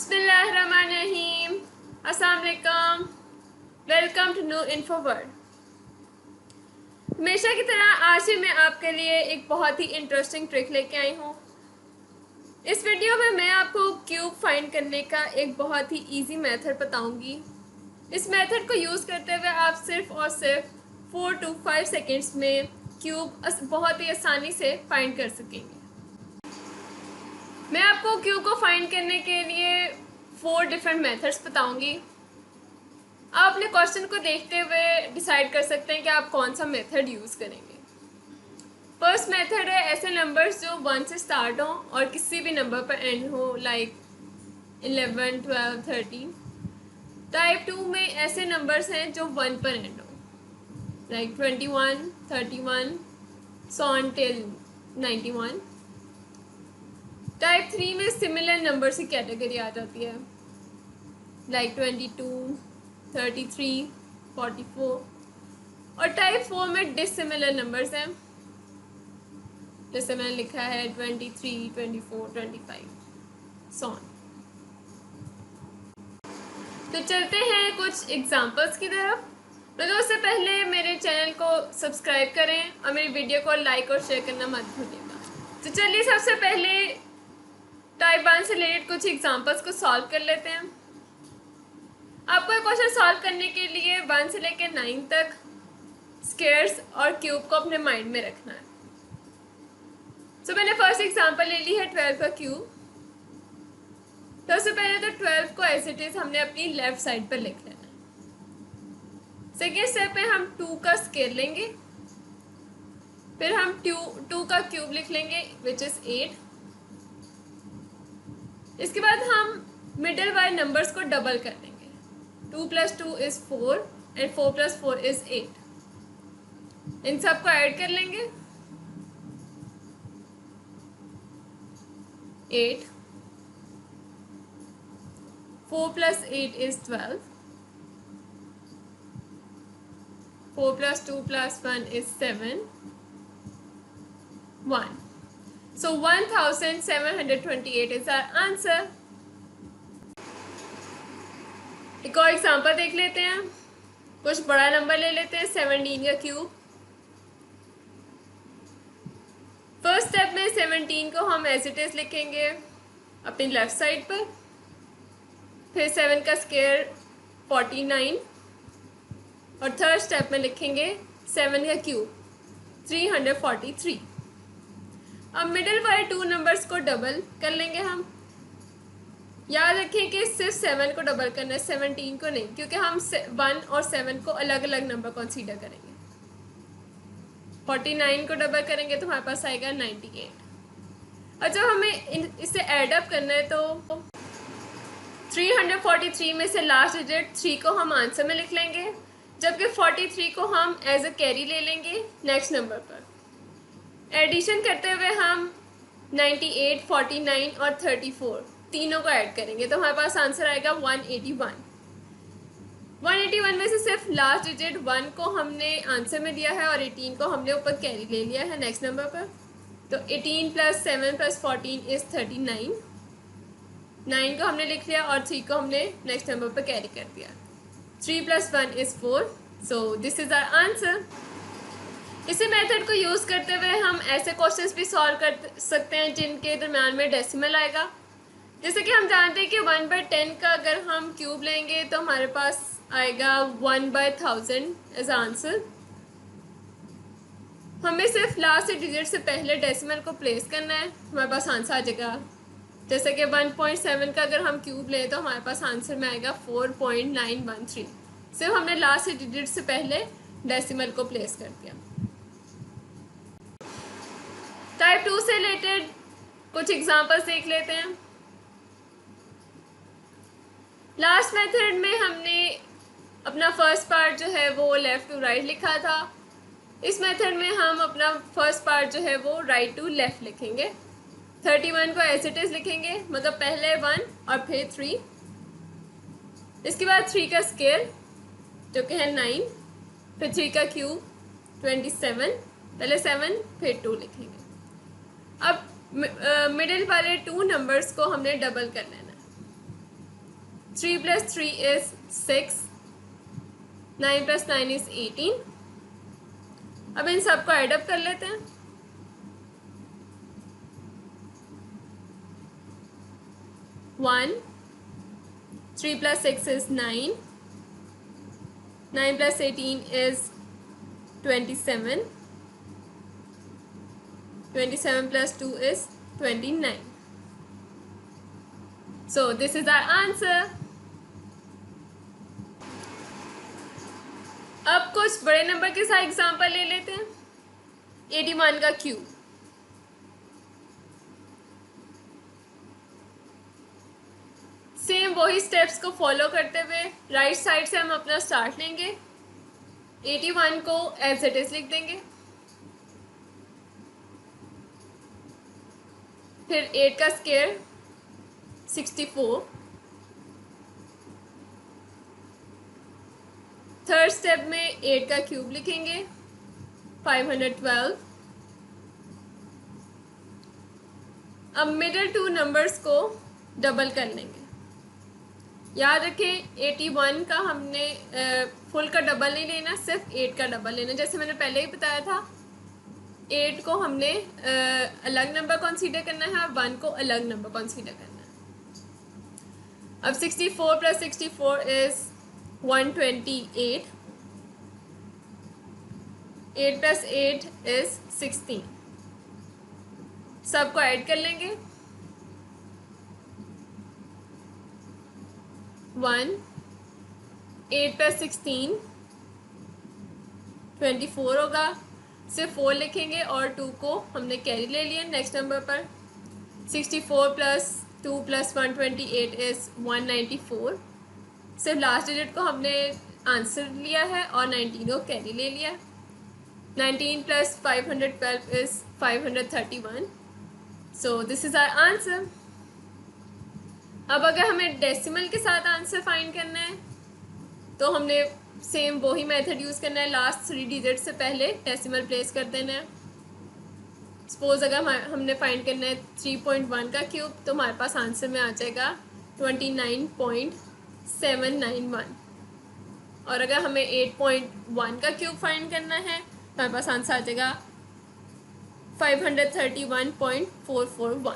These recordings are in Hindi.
बिस्मिल्लाहिर्रहमानिर्रहीम। अस्सलाम वालेकुम। Welcome to new info world. हमेशा की तरह आज भी मैं आपके लिए एक बहुत ही इंटरेस्टिंग ट्रिक लेके आई हूँ। इस वीडियो में मैं आपको क्यूब फाइंड करने का एक बहुत ही इजी मेथड बताऊंगी। इस मेथड को यूज़ करते हुए आप सिर्फ और सिर्फ 4 to 5 सेकेंड्स में क्यूब बहुत ही आसानी से फाइंड कर सकेंगे। मैं आपको क्यूब को फाइंड करने के लिए 4 डिफरेंट मेथड्स बताऊंगी। आप अपने क्वेश्चन को देखते हुए डिसाइड कर सकते हैं कि आप कौन सा मेथड यूज़ करेंगे। फर्स्ट मेथड है ऐसे नंबर्स जो 1 से स्टार्ट हो और किसी भी नंबर पर एंड हो, लाइक 11, 12, 13। टाइप 2 में ऐसे नंबर्स हैं जो 1 पर एंड हो, like 21, 31, so on till 91। Type 3 में सिमिलर नंबर की कैटेगरी आ जाती है, लाइक 22, 33, 44। और टाइप 4 में डिसिमिलर नंबर्स हैं, जैसे मैंने लिखा है 23, 24, 25, so on। तो चलते हैं कुछ एग्जांपल्स की तरफ। मगर उससे पहले मेरे चैनल को सब्सक्राइब करें और मेरी वीडियो को लाइक और शेयर करना मत भूलिएगा। तो चलिए सबसे पहले टाइप 1 से रिलेटेड कुछ एग्जांपल्स को सॉल्व कर लेते हैं। आपको एक क्वेश्चन सॉल्व करने के लिए 1 से लेकर 9 तक स्क्वायर्स और क्यूब को अपने माइंड में रखना है। तो मैंने फर्स्ट एग्जांपल ले ली है 12 का क्यूब। तो सबसे पहले तो 12 को एज इट इज हमने अपनी लेफ्ट साइड पर लिख लेना है। सेकेंड स्टेप में हम 2 का स्क्वायर लेंगे, फिर हम 2 का क्यूब लिख लेंगे विच इज 8। इसके बाद हम मिडल वाले नंबर्स को डबल कर देंगे। 2 + 2 is 4 and 4 + 4 is 8। इन सब को ऐड कर लेंगे। 8, 4 + 8 is 12, 4 + 2 + 1 is 7, 1। So 1728 is our answer। एक और एग्जांपल देख लेते हैं। कुछ बड़ा नंबर ले लेते हैं, 17 का क्यूब। फर्स्ट स्टेप में 17 को हम एज इट इज लिखेंगे अपनी लेफ्ट साइड पर, फिर 7 का स्क्वायर 49 और थर्ड स्टेप में लिखेंगे 7 का क्यूब 343। अब मिडिल वाले 2 नंबर्स को डबल कर लेंगे हम। याद रखें कि सिर्फ 7 को डबल करना है, 17 को नहीं, क्योंकि हम 1 और 7 को अलग अलग नंबर कंसीडर करेंगे। 49 को डबल करेंगे तो हमारे पास आएगा 98। और जब हमें इसे ऐड अप करना है तो 343 में से लास्ट डिजिट 3 को हम आंसर में लिख लेंगे, जबकि 43 को हम एज अ कैरी ले लेंगे नेक्स्ट नंबर पर। एडिशन करते हुए हम 98, 49 और 34 तीनों को ऐड करेंगे तो हमारे पास आंसर आएगा 181। 181 में से सिर्फ लास्ट डिजिट 1 को हमने आंसर में दिया है और 18 को हमने ऊपर कैरी ले लिया है नेक्स्ट नंबर पर। तो 18 + 7 + 14 is 39। 9 को हमने लिख लिया और 3 को हमने नेक्स्ट नंबर पर कैरी कर दिया। 3 + 1 is 4। So this is our answer. इसी मेथड को यूज़ करते हुए हम ऐसे क्वेश्चंस भी सॉल्व कर सकते हैं जिनके दरम्यान में डेसिमल आएगा। जैसे कि हम जानते हैं कि 1/10 का अगर हम क्यूब लेंगे तो हमारे पास आएगा 1/1000 एज आंसर। हमें सिर्फ लास्ट डिजिट से पहले डेसिमल को प्लेस करना है, हमारे पास आंसर आ जाएगा। जैसे कि 1.7 का अगर हम क्यूब लें तो हमारे पास आंसर में आएगा 4.913। सिर्फ हमने लास्ट डिजिट से पहले डेसिमल को प्लेस कर दिया। टाइप 2 से रिलेटेड कुछ एग्जांपल्स देख लेते हैं। लास्ट मेथड में हमने अपना फर्स्ट पार्ट जो है वो लेफ़्ट टू राइट लिखा था। इस मेथड में हम अपना फर्स्ट पार्ट जो है वो राइट टू लेफ़्ट लिखेंगे। 31 को एज इट इज़ लिखेंगे, मतलब पहले 1 और फिर 3। इसके बाद 3 का स्क्वायर जो कि है 9, फिर 3 का क्यूब 27, पहले 7 फिर 2 लिखेंगे। अब मिडिल वाले 2 नंबर्स को हमने डबल कर लेना है। 3 plus 3 is 6, 9 plus 9 is 18. अब इन सबको एडअप कर लेते हैं। 1, 3 plus 6 is 9, 9 plus 18 is 27, 27 plus 2 is 29. So this is our answer. अब कुछ बड़े नंबर के साथ एग्जांपल ले लेते हैं। 81 का क्यूब। सेम वही स्टेप्स को फॉलो करते हुए राइट साइड से हम अपना स्टार्ट लेंगे। 81 को एज इट इज लिख देंगे, फिर 8 का स्क्वायर 64, थर्ड स्टेप में 8 का क्यूब लिखेंगे 512। अब मिडिल टू नंबर्स को डबल कर लेंगे। याद रखें 81 का हमने फुल का डबल नहीं लेना, सिर्फ 8 का डबल लेना। जैसे मैंने पहले ही बताया था, 8 को हमने अलग नंबर कंसीडर करना है और 1 को अलग नंबर कंसीडर करना है। अब 64 प्लस 64 इज 128, 8 प्लस 8 इज 16। सबको ऐड कर लेंगे। 1, 8 प्लस 16 24 होगा, सिर्फ 4 लिखेंगे और 2 को हमने कैरी ले लिया नेक्स्ट नंबर पर। 64 प्लस 2 प्लस 128 इज 194, सिर्फ लास्ट डिजिट को हमने आंसर लिया है और 19 को कैरी ले लिया। 19 plus 512 is 531। So this is our answer. अब अगर हमें डेसिमल के साथ आंसर फाइंड करना है तो हमने सेम वही मेथड यूज़ करना है। लास्ट 3 डिजिट से पहले डेसिमल प्लेस कर देना है। सपोज अगर हमने फाइंड करना है 3.1 का क्यूब, तो हमारे पास आंसर में आ जाएगा 29.791। और अगर हमें 8.1 का क्यूब फाइंड करना है तो हमारे पास आंसर आ जाएगा 531.441।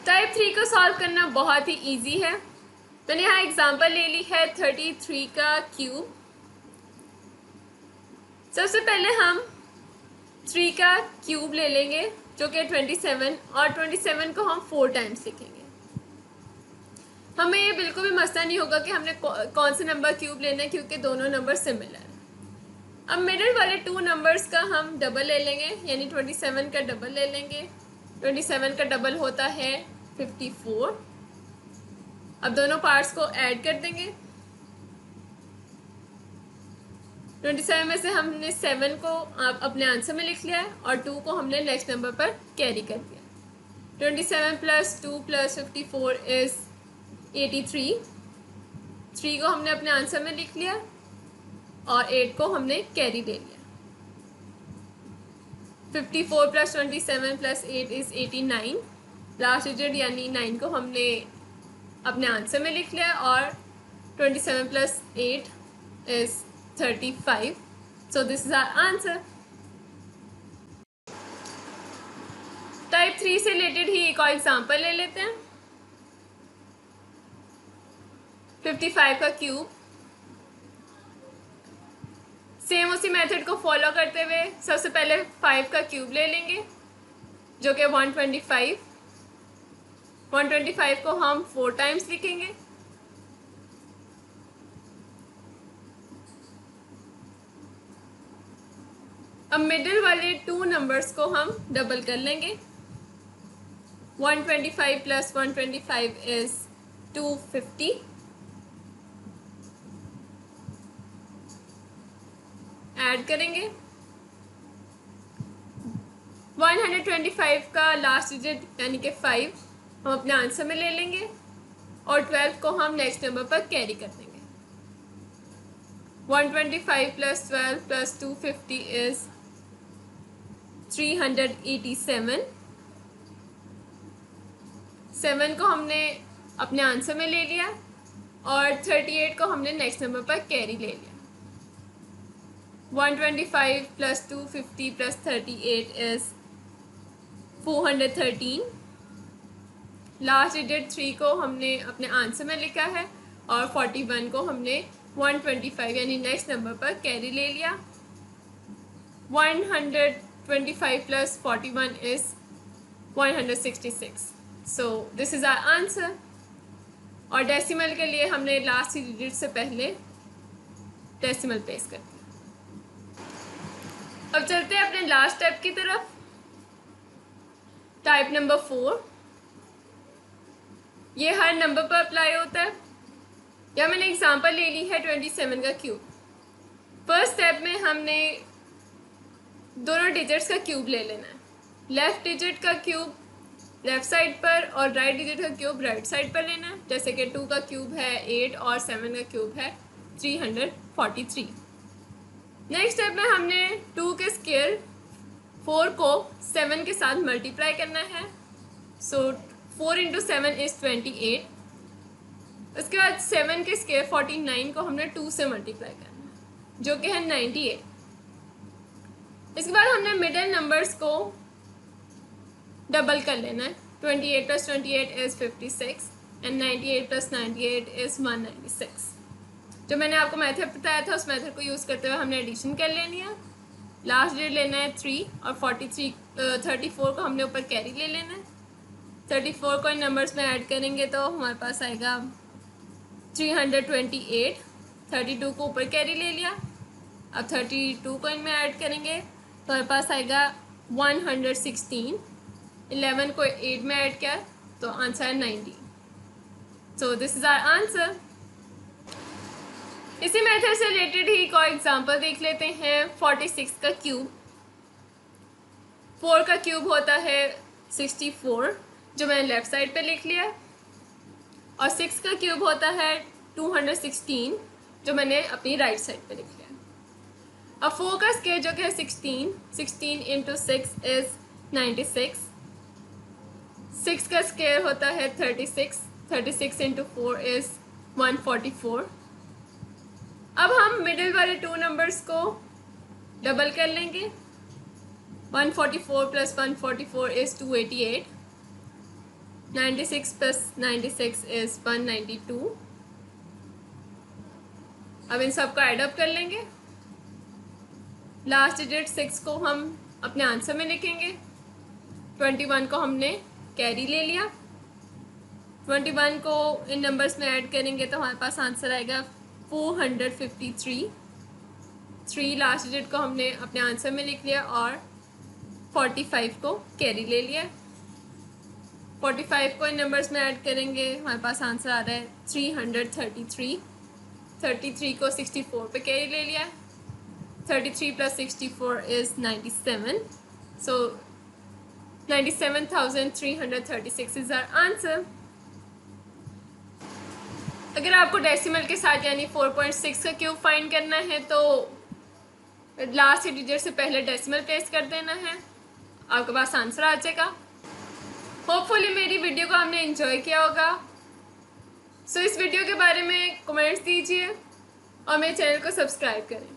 टाइप 3 को सॉल्व करना बहुत ही इजी है। मैंने यहाँ एग्जांपल ले ली है 33 का क्यूब। सबसे पहले हम 3 का क्यूब ले लेंगे जो कि 27, और 27 को हम 4 टाइम्स लिखेंगे। हमें ये बिल्कुल भी मसला नहीं होगा कि हमने कौन से नंबर क्यूब लेना है, क्योंकि दोनों नंबर सिमिलर हैं। अब मिडिल वाले 2 नंबर्स का हम डबल ले लेंगे, यानी 27 का डबल ले लेंगे। 27 का डबल होता है 54। अब दोनों पार्ट्स को ऐड कर देंगे। 27 में से हमने 7 को अपने आंसर में लिख लिया है और 2 को हमने नेक्स्ट नंबर पर कैरी कर दिया। 27 प्लस 2 प्लस 54 इज 83। 3 को हमने अपने आंसर में लिख लिया और 8 को हमने कैरी ले लिया। 54 plus 27 plus 8 is 89। Last digit यानी 9 को हमने अपने आंसर में लिख लिया और 27 plus 8 is 35। So this is our answer. Type 3 से रिलेटेड ही एक और एग्जांपल ले लेते हैं। 55 का क्यूब। सेम उसी मेथड को फॉलो करते हुए सबसे पहले 5 का क्यूब ले लेंगे जो कि 125। 125 को हम 4 टाइम्स लिखेंगे। अब मिडिल वाले 2 नंबर्स को हम डबल कर लेंगे। 125 प्लस 125 इज 250। ऐड करेंगे। 125 का लास्ट डिजिट यानी कि 5 हम अपने आंसर में ले लेंगे और 12 को हम नेक्स्ट नंबर पर कैरी कर देंगे। 125 प्लस 12 प्लस 250 इज 387। 7 को हमने अपने आंसर में ले लिया और 38 को हमने नेक्स्ट नंबर पर कैरी ले लिया। 125 + 250 + 38 इज़ 413। लास्ट डिजिट 3 को हमने अपने आंसर में लिखा है और 41 को हमने 125 यानी नेक्स्ट नंबर पर कैरी ले लिया। 125 + 41 is 166। So this is our answer. और डेसिमल के लिए हमने लास्ट डिजिट से पहले डेसिमल प्लेस कर दिया। अब चलते हैं अपने लास्ट स्टेप की तरफ। टाइप नंबर 4, ये हर नंबर पर अप्लाई होता है। या मैंने एग्जांपल ले ली है 27 का क्यूब। फर्स्ट स्टेप में हमने दोनों डिजिट्स का क्यूब ले लेना है। लेफ़्ट डिजिट का क्यूब लेफ़्ट साइड पर और राइट डिजिट का क्यूब राइट साइड पर लेना है। जैसे कि 2 का क्यूब है 8 और 7 का क्यूब है 343। नेक्स्ट स्टेप में हमने 2 के स्क्वायर 4 को 7 के साथ मल्टीप्लाई करना है। सो 4 × 7 इज़ 28। उसके बाद 7 के स्क्वायर 49 को हमने 2 से मल्टीप्लाई करना है जो कि है 98। इसके बाद हमने मिडिल नंबर्स को डबल कर लेना है। 28 + 28 इज़ 56 एंड 98 + 98 इज़ 196। जो मैंने आपको मेथड बताया था उस मेथड को यूज़ करते हुए हमने एडिशन कर लेनी है। लास्ट डिजिट लेना है 3 और 34 को हमने ऊपर कैरी ले लेना है। 34 को इन नंबर्स में ऐड करेंगे तो हमारे पास आएगा 328। 32 को ऊपर कैरी ले लिया। अब 32 को इनमें ऐड करेंगे तो हमारे पास आएगा 116। 11 को 8 में ऐड किया तो आंसर है 90। So this is our answer. इसी मेथड से रिलेटेड ही कोई एग्जांपल देख लेते हैं। 46 का क्यूब, 4 का क्यूब होता है 64 जो मैंने लेफ़्ट साइड पे लिख लिया, और 6 का क्यूब होता है 216 जो मैंने अपनी राइट साइड पे लिख लिया। अब 4 का स्क्वायर जो कि है 16 × 6 इज़ 96। 6 का स्क्वायर होता है 36 × 4 इज़ 144। अब हम मिडिल वाले 2 नंबर्स को डबल कर लेंगे। 144 + 144 इज़ 288। 96 + 96 इज़ 192। अब इन सब को ऐडअप कर लेंगे। लास्ट डिजिट 6 को हम अपने आंसर में लिखेंगे। 21 को हमने कैरी ले लिया। 21 को इन नंबर्स में ऐड करेंगे तो हमारे पास आंसर आएगा 453। 3 लास्ट डिजिट को हमने अपने आंसर में लिख लिया और 45 को कैरी ले लिया। 45 को इन नंबर्स में ऐड करेंगे हमारे पास आंसर आ रहा है 333। 33 को 64 पे कैरी ले लिया। 33 + 64 is 97। So 97,336 is our answer. अगर आपको डेसिमल के साथ यानी 4.6 का क्यूब फाइंड करना है तो लास्ट डिजिट से पहले डेसिमल प्लेस कर देना है, आपके पास आंसर आ जाएगा। होपफुली मेरी वीडियो को आपने एंजॉय किया होगा। सो इस वीडियो के बारे में कमेंट्स दीजिए और मेरे चैनल को सब्सक्राइब करें।